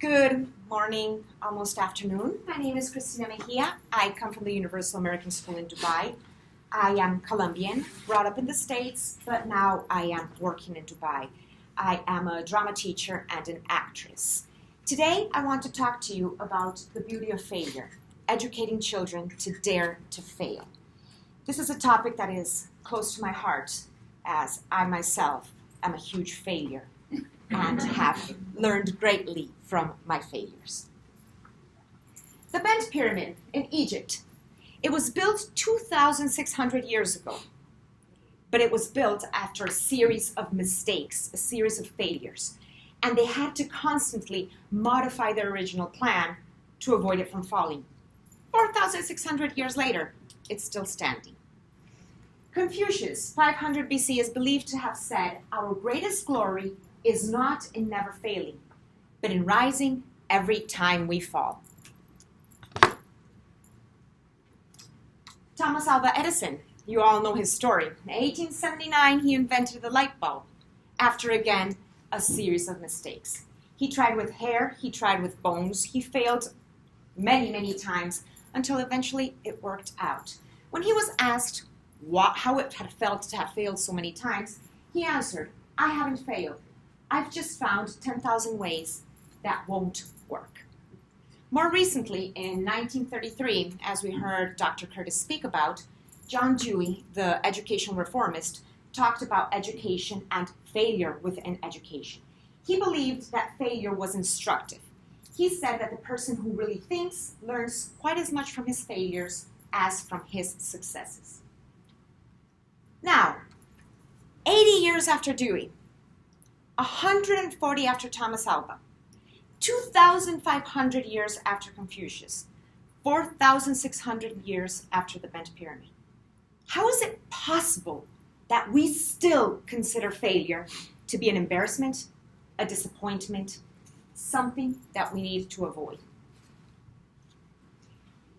Good morning, almost afternoon. My name is Cristina Mejia. I come from the Universal American School in Dubai. I am Colombian, brought up in the States, but now I am working in Dubai. I am a drama teacher and an actress. Today, I want to talk to you about the beauty of failure, educating children to dare to fail. This is a topic that is close to my heart, as I myself am a huge failure and have learned greatly from my failures. The Bent Pyramid in Egypt. It was built 2,600 years ago, but it was built after a series of mistakes, a series of failures, and they had to constantly modify their original plan to avoid it from falling. 4,600 years later, it's still standing. Confucius, 500 BC, is believed to have said, "Our greatest glory is not in never failing, but in rising every time we fall." Thomas Alva Edison, you all know his story. In 1879, he invented the light bulb, after again a series of mistakes. He tried with hair, he tried with bones, he failed many, many times until eventually it worked out. When he was asked how it had felt to have failed so many times, he answered, "I haven't failed. I've just found 10,000 ways that won't work." More recently, in 1933, as we heard Dr. Curtis speak about, John Dewey, the education reformist, talked about education and failure within education. He believed that failure was instructive. He said that the person who really thinks learns quite as much from his failures as from his successes. Now, 80 years after Dewey, 140 after Thomas Alva, 2,500 years after Confucius, 4,600 years after the Bent Pyramid. How is it possible that we still consider failure to be an embarrassment, a disappointment, something that we need to avoid?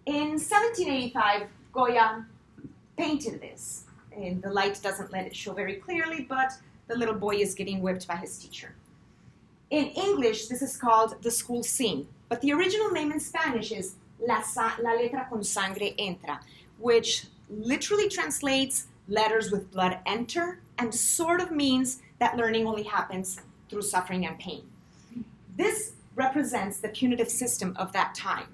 In 1785, Goya painted this. And the light doesn't let it show very clearly, but the little boy is getting whipped by his teacher. In English, this is called the school scene, but the original name in Spanish is la letra con sangre entra, which literally translates letters with blood enter, and sort of means that learning only happens through suffering and pain. This represents the punitive system of that time.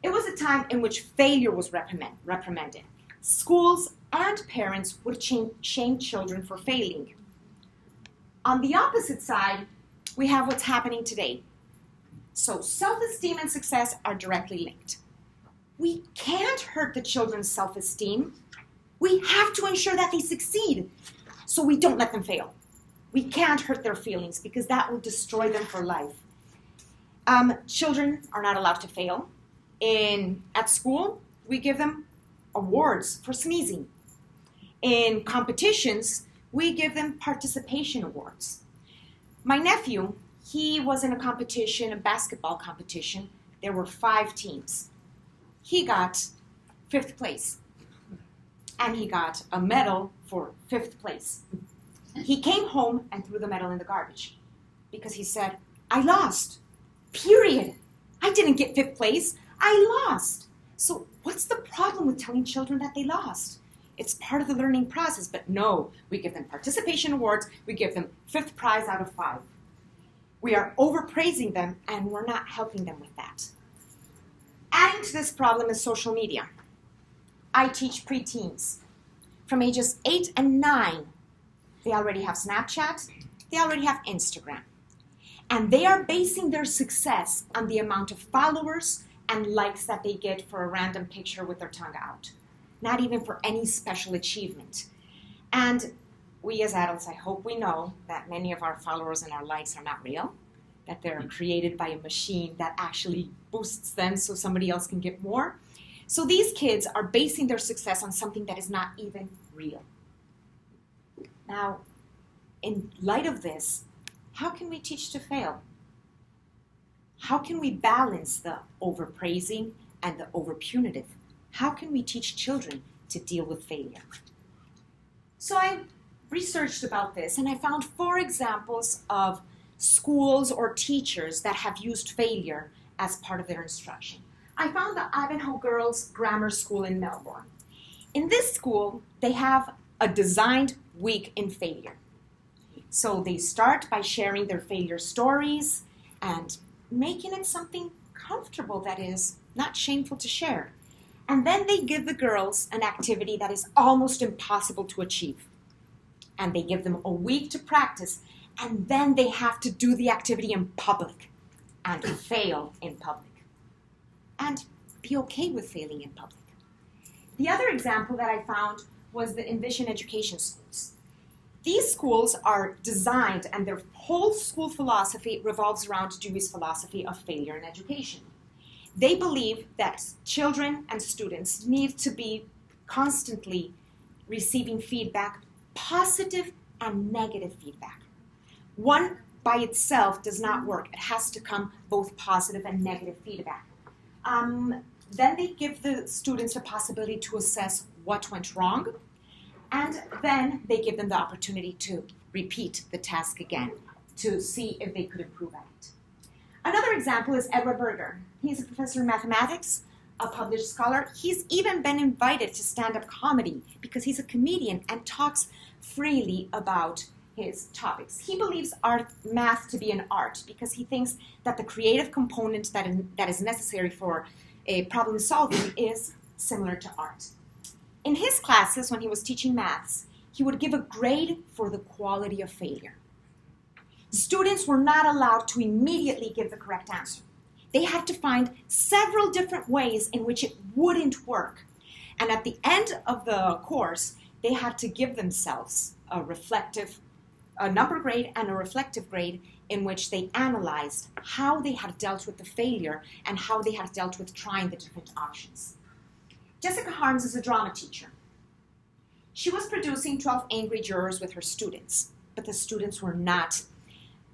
It was a time in which failure was reprimanded. Schools and parents would shame children for failing. On the opposite side, we have what's happening today. So self-esteem and success are directly linked. We can't hurt the children's self-esteem. We have to ensure that they succeed, so we don't let them fail. We can't hurt their feelings because that will destroy them for life. Children are not allowed to fail. At school, we give them awards for sneezing. In competitions, we give them participation awards. My nephew, he was in a basketball competition. There were 5 teams. He got 5th place, and he got a medal for 5th place. He came home and threw the medal in the garbage because he said, "I lost, period. I didn't get 5th place, I lost." So what's the problem with telling children that they lost? It's part of the learning process, but no, we give them participation awards, we give them 5th prize out of 5. We are overpraising them, and we're not helping them with that. Adding to this problem is social media. I teach preteens. From ages 8 and 9, they already have Snapchat, they already have Instagram. And they are basing their success on the amount of followers and likes that they get for a random picture with their tongue out. Not even for any special achievement. And we as adults, I hope we know that many of our followers and our likes are not real, that they're created by a machine that actually boosts them so somebody else can get more. So these kids are basing their success on something that is not even real. Now, in light of this, how can we teach to fail? How can we balance the overpraising and the overpunitive? How can we teach children to deal with failure? So I researched about this, and I found 4 examples of schools or teachers that have used failure as part of their instruction. I found the Ivanhoe Girls Grammar School in Melbourne. In this school, they have a designed week in failure. So they start by sharing their failure stories and making it something comfortable that is not shameful to share. And then they give the girls an activity that is almost impossible to achieve. And they give them a week to practice, and then they have to do the activity in public and fail in public. And be okay with failing in public. The other example that I found was the Envision Education schools. These schools are designed, and their whole school philosophy revolves around Dewey's philosophy of failure in education. They believe that children and students need to be constantly receiving feedback, positive and negative feedback. One by itself does not work. It has to come both positive and negative feedback. Then they give the students the possibility to assess what went wrong, and then they give them the opportunity to repeat the task again to see if they could improve at it. Another example is Edward Berger. He's a professor of mathematics, a published scholar. He's even been invited to stand-up comedy because he's a comedian and talks freely about his topics. He believes math to be an art because he thinks that the creative component that is necessary for a problem solving is similar to art. In his classes, when he was teaching maths, he would give a grade for the quality of failure. Students were not allowed to immediately give the correct answer. They had to find several different ways in which it wouldn't work. And at the end of the course, they had to give themselves a number grade and a reflective grade in which they analyzed how they had dealt with the failure and how they had dealt with trying the different options. Jessica Harms is a drama teacher. She was producing 12 Angry Jurors with her students, but the students were not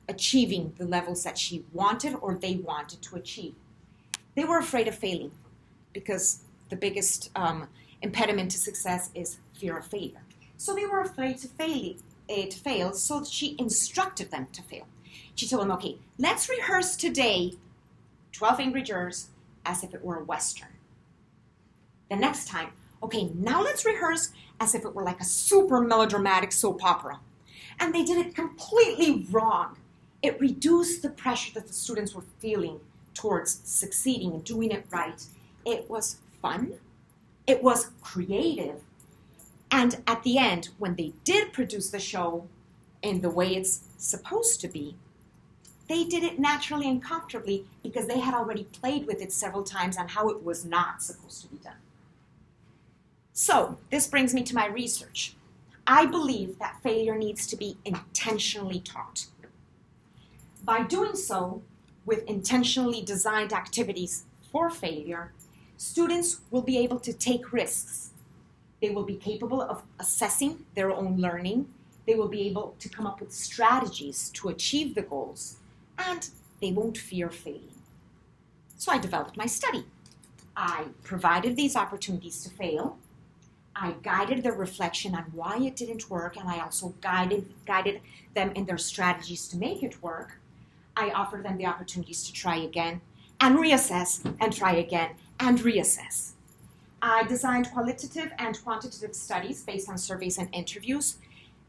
achieving the levels that she wanted or they wanted to achieve. They were afraid of failing because the biggest impediment to success is fear of failure. So they were afraid to fail, so she instructed them to fail. She told them, okay, let's rehearse today 12 Angry Jurors as if it were a Western. The next time, okay, now let's rehearse as if it were like a super melodramatic soap opera. And they did it completely wrong. It reduced the pressure that the students were feeling towards succeeding and doing it right. It was fun. It was creative. And at the end, when they did produce the show in the way it's supposed to be, they did it naturally and comfortably because they had already played with it several times on how it was not supposed to be done. So, this brings me to my research. I believe that failure needs to be intentionally taught. By doing so, with intentionally designed activities for failure, students will be able to take risks. They will be capable of assessing their own learning. They will be able to come up with strategies to achieve the goals, and they won't fear failing. So I developed my study. I provided these opportunities to fail. I guided their reflection on why it didn't work, and I also guided them in their strategies to make it work. I offered them the opportunities to try again and reassess and try again and reassess. I designed qualitative and quantitative studies based on surveys and interviews.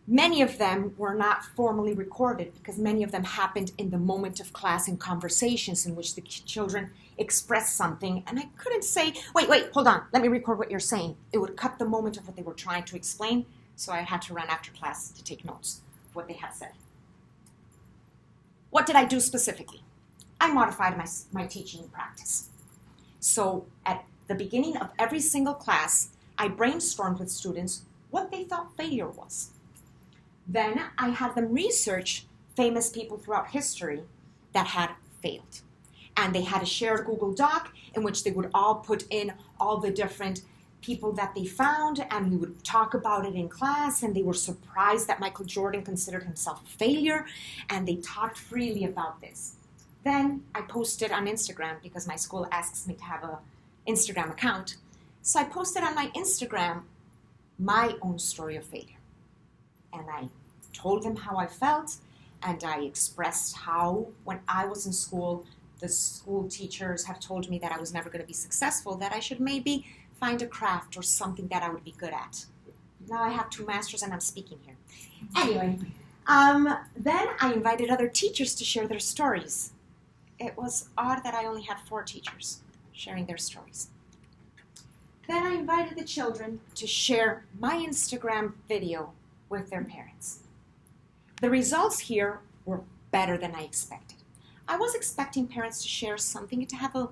Many of them were not formally recorded because many of them happened in the moment of class in conversations in which the children expressed something, and I couldn't say, wait, hold on, let me record what you're saying. It would cut the moment of what they were trying to explain, so I had to run after class to take notes of what they had said. What did I do specifically? I modified my teaching practice. So at the beginning of every single class, I brainstormed with students what they thought failure was. Then I had them research famous people throughout history that had failed. And they had a shared Google Doc in which they would all put in all the different people that they found, and we would talk about it in class, and they were surprised that Michael Jordan considered himself a failure, and they talked freely about this. Then I posted on Instagram because my school asks me to have an Instagram account. So I posted on my Instagram my own story of failure. And I told them how I felt, and I expressed how, when I was in school, the school teachers have told me that I was never going to be successful, that I should maybe find a craft or something that I would be good at. Now I have 2 masters and I'm speaking here. Anyway, then I invited other teachers to share their stories. It was odd that I only had 4 teachers sharing their stories. Then I invited the children to share my Instagram video with their parents. The results here were better than I expected. I was expecting parents to share something, to have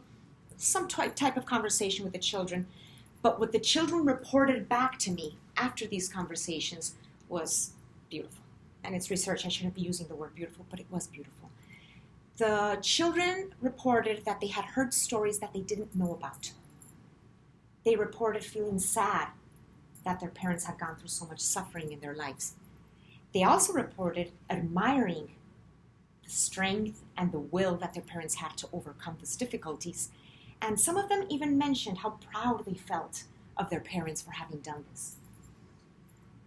some type of conversation with the children, but what the children reported back to me after these conversations was beautiful. And it's research, I shouldn't be using the word beautiful, but it was beautiful. The children reported that they had heard stories that they didn't know about. They reported feeling sad that their parents had gone through so much suffering in their lives. They also reported admiring the strength and the will that their parents had to overcome these difficulties. And some of them even mentioned how proud they felt of their parents for having done this.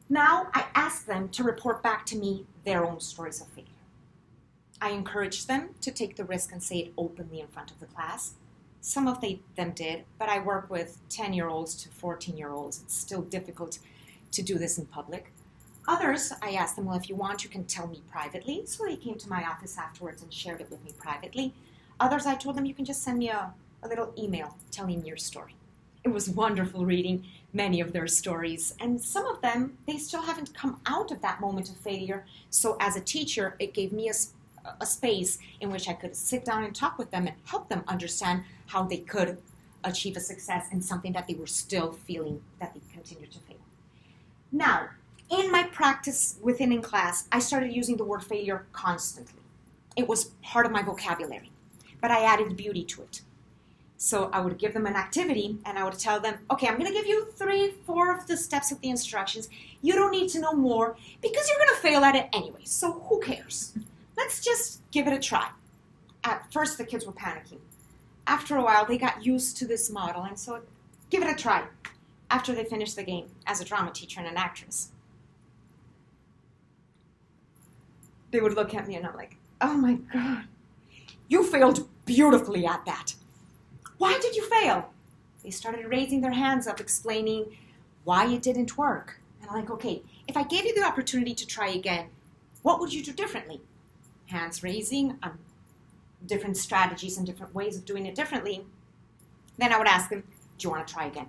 Now, I asked them to report back to me their own stories of failure. I encouraged them to take the risk and say it openly in front of the class. Some of them did, but I work with 10-year-olds to 14-year-olds. It's still difficult to do this in public. Others, I asked them, well, if you want, you can tell me privately. So they came to my office afterwards and shared it with me privately. Others, I told them, you can just send me a little email telling me your story. It was wonderful reading many of their stories. And some of them, they still haven't come out of that moment of failure. So as a teacher, it gave me a space in which I could sit down and talk with them and help them understand how they could achieve a success in something that they were still feeling that they continued to fail. Now, in my practice in class, I started using the word failure constantly. It was part of my vocabulary, but I added beauty to it. So I would give them an activity and I would tell them, okay, I'm going to give you 3, 4 of the steps of the instructions. You don't need to know more because you're going to fail at it anyway, so who cares? Let's just give it a try. At first, the kids were panicking. After a while, they got used to this model, and so give it a try after they finished the game as a drama teacher and an actress. They would look at me and I'm like, oh my God, you failed beautifully at that. Why did you fail? They started raising their hands up, explaining why it didn't work. And I'm like, okay, if I gave you the opportunity to try again, what would you do differently? Hands raising, different strategies and different ways of doing it differently. Then I would ask them, do you want to try again?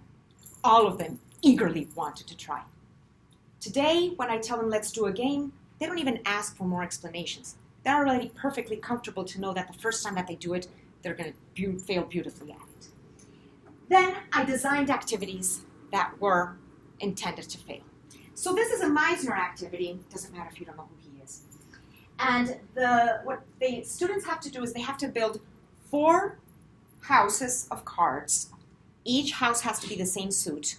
All of them eagerly wanted to try. Today, when I tell them let's do a game, they don't even ask for more explanations. They're already perfectly comfortable to know that the first time that they do it, they're going to fail beautifully at it. Then I designed activities that were intended to fail. So this is a Meisner activity. Doesn't matter if you don't know who he is. And what the students have to do is they have to build 4 houses of cards. Each house has to be the same suit.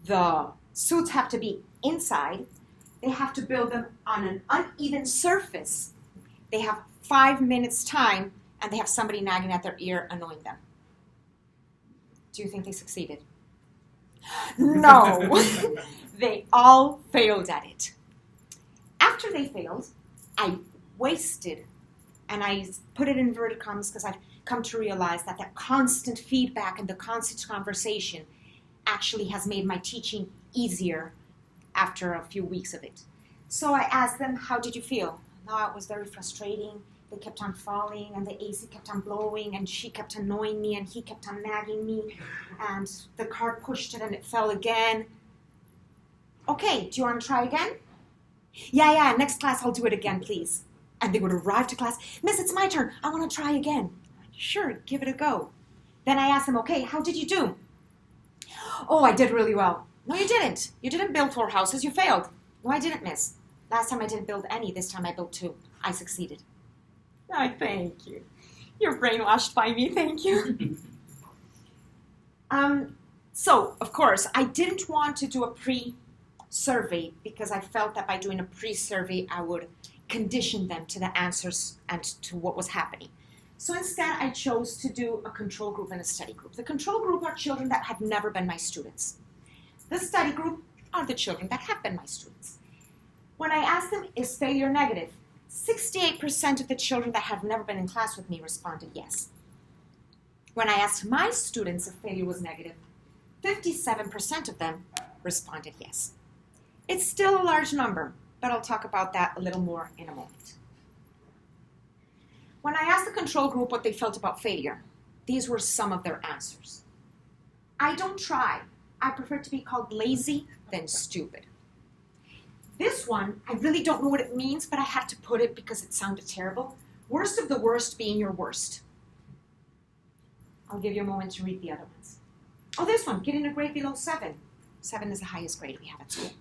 The suits have to be inside. They have to build them on an uneven surface. They have 5 minutes time, and they have somebody nagging at their ear, annoying them. Do you think they succeeded? No. They all failed at it. After they failed, I wasted, and I put it in inverted commas because I've come to realize that that constant feedback and the constant conversation actually has made my teaching easier after a few weeks of it. So I asked them, how did you feel? No, it was very frustrating. They kept on falling, and the AC kept on blowing, and she kept annoying me, and he kept on nagging me, and the cart pushed it, and it fell again. Okay, do you want to try again? Yeah, next class I'll do it again, please. And they would arrive to class, Miss, it's my turn. I want to try again. Sure, give it a go. Then I asked them, okay, how did you do? Oh, I did really well. No, you didn't. You didn't build 4 houses. You failed. No, I didn't, miss. Last time I didn't build any. This time I built 2. I succeeded. Oh, thank you. You're brainwashed by me. Thank you. So, of course, I didn't want to do a pre-survey because I felt that by doing a pre-survey, I would condition them to the answers and to what was happening. So instead, I chose to do a control group and a study group. The control group are children that have never been my students. The study group are the children that have been my students. When I asked them, is failure negative? 68% of the children that have never been in class with me responded yes. When I asked my students if failure was negative, 57% of them responded yes. It's still a large number, but I'll talk about that a little more in a moment. When I asked the control group what they felt about failure, these were some of their answers. I don't try. I prefer to be called lazy than stupid. This one, I really don't know what it means, but I had to put it because it sounded terrible. Worst of the worst being your worst. I'll give you a moment to read the other ones. Oh, this one, getting a grade below 7. 7 is the highest grade we have at school.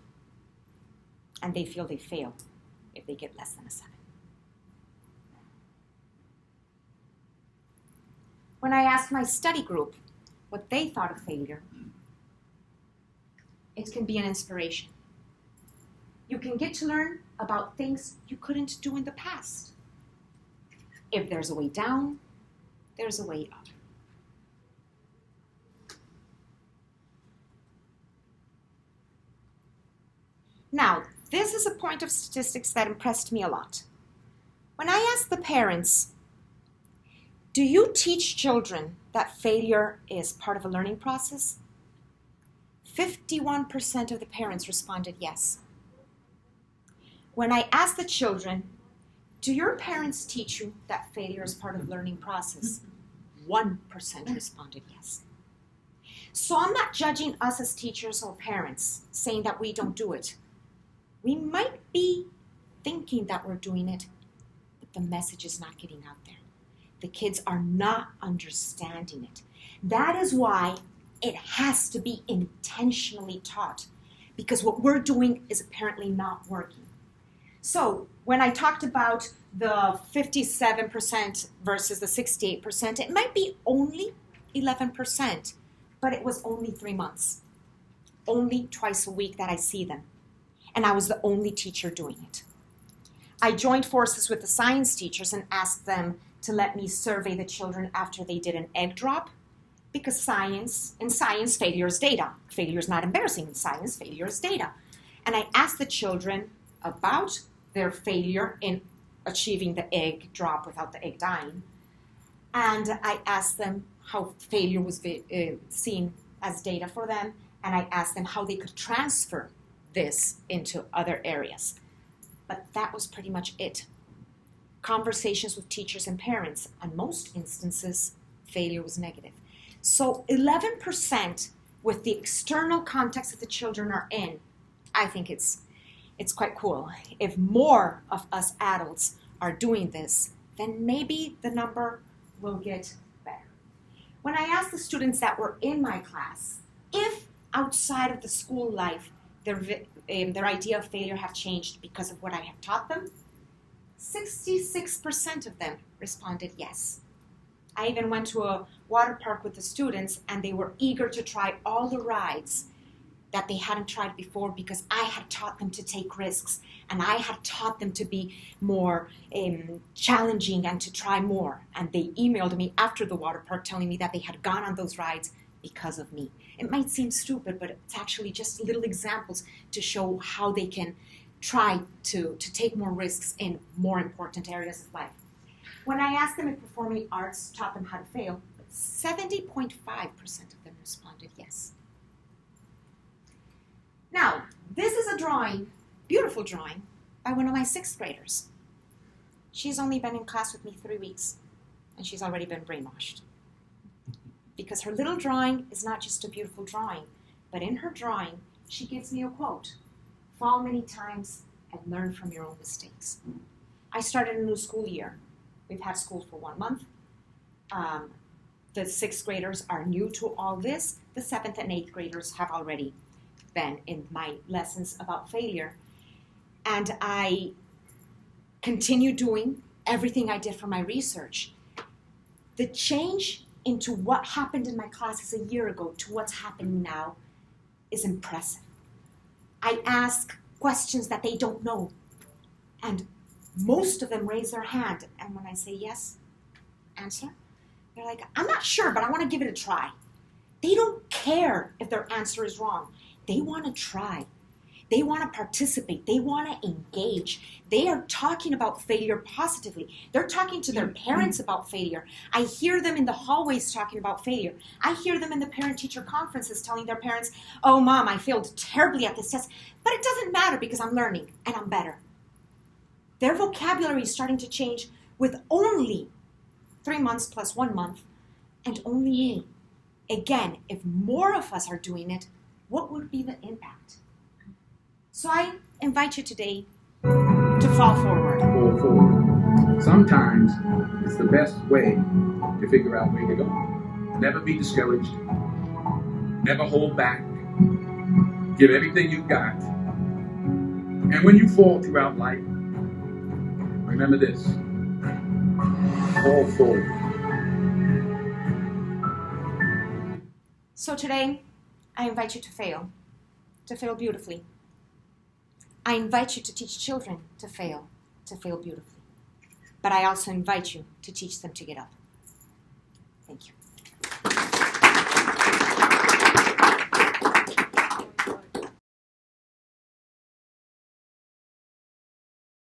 And they feel they fail if they get less than a 7. When I asked my study group what they thought of failure, it can be an inspiration. You can get to learn about things you couldn't do in the past. If there's a way down, there's a way up. Now, this is a point of statistics that impressed me a lot. When I asked the parents, do you teach children that failure is part of a learning process? 51% of the parents responded yes. When I asked the children, do your parents teach you that failure is part of the learning process? 1% responded yes. So I'm not judging us as teachers or parents, saying that we don't do it. We might be thinking that we're doing it, but the message is not getting out there. The kids are not understanding it. That is why it has to be intentionally taught, because what we're doing is apparently not working. So when I talked about the 57% versus the 68%, it might be only 11%, but it was only 3 months. Only twice a week that I see them. And I was the only teacher doing it. I joined forces with the science teachers and asked them to let me survey the children after they did an egg drop, because in science, failure is data. Failure is not embarrassing in science, failure is data. And I asked the children about their failure in achieving the egg drop without the egg dying. And I asked them how failure was seen as data for them, and I asked them how they could transfer this into other areas. But that was pretty much it. Conversations with teachers and parents, on most instances, failure was negative. So 11% with the external context that the children are in, I think it's quite cool. If more of us adults are doing this, then maybe the number will get better. When I asked the students that were in my class, if outside of the school life, their idea of failure have changed because of what I have taught them, 66% of them responded yes. I even went to a water park with the students, and they were eager to try all the rides that they hadn't tried before, because I had taught them to take risks, and I had taught them to be more challenging and to try more. And they emailed me after the water park telling me that they had gone on those rides because of me. It might seem stupid, but it's actually just little examples to show how they can try to take more risks in more important areas of life. When I asked them if performing arts taught them how to fail, 70.5% of them responded yes. Now, this is a drawing, beautiful drawing, by one of my 6th graders. She's only been in class with me 3 weeks, and she's already been brainwashed. Because her little drawing is not just a beautiful drawing, but in her drawing, she gives me a quote: fall many times and learn from your own mistakes. I started a new school year. We've had school for 1 month. The 6th graders are new to all this. The 7th and 8th graders have already been in my lessons about failure. And I continue doing everything I did for my research. The change into what happened in my classes a year ago to what's happening now is impressive. I ask questions that they don't know, and most of them raise their hand, and when I say yes, answer, they're like, I'm not sure, but I want to give it a try. They don't care if their answer is wrong. They want to try. They want to participate. They want to engage. They are talking about failure positively. They're talking to their parents about failure. I hear them in the hallways talking about failure. I hear them in the parent-teacher conferences telling their parents, oh, Mom, I failed terribly at this test, but it doesn't matter because I'm learning and I'm better. Their vocabulary is starting to change with only 3 months plus 1 month and only me. Again, if more of us are doing it, what would be the impact? So I invite you today to fall forward. Fall forward. Sometimes it's the best way to figure out where to go. Never be discouraged. Never hold back. Give everything you've got. And when you fall throughout life, remember this. Fall forward. So today, I invite you to fail beautifully. I invite you to teach children to fail beautifully. But I also invite you to teach them to get up. Thank you.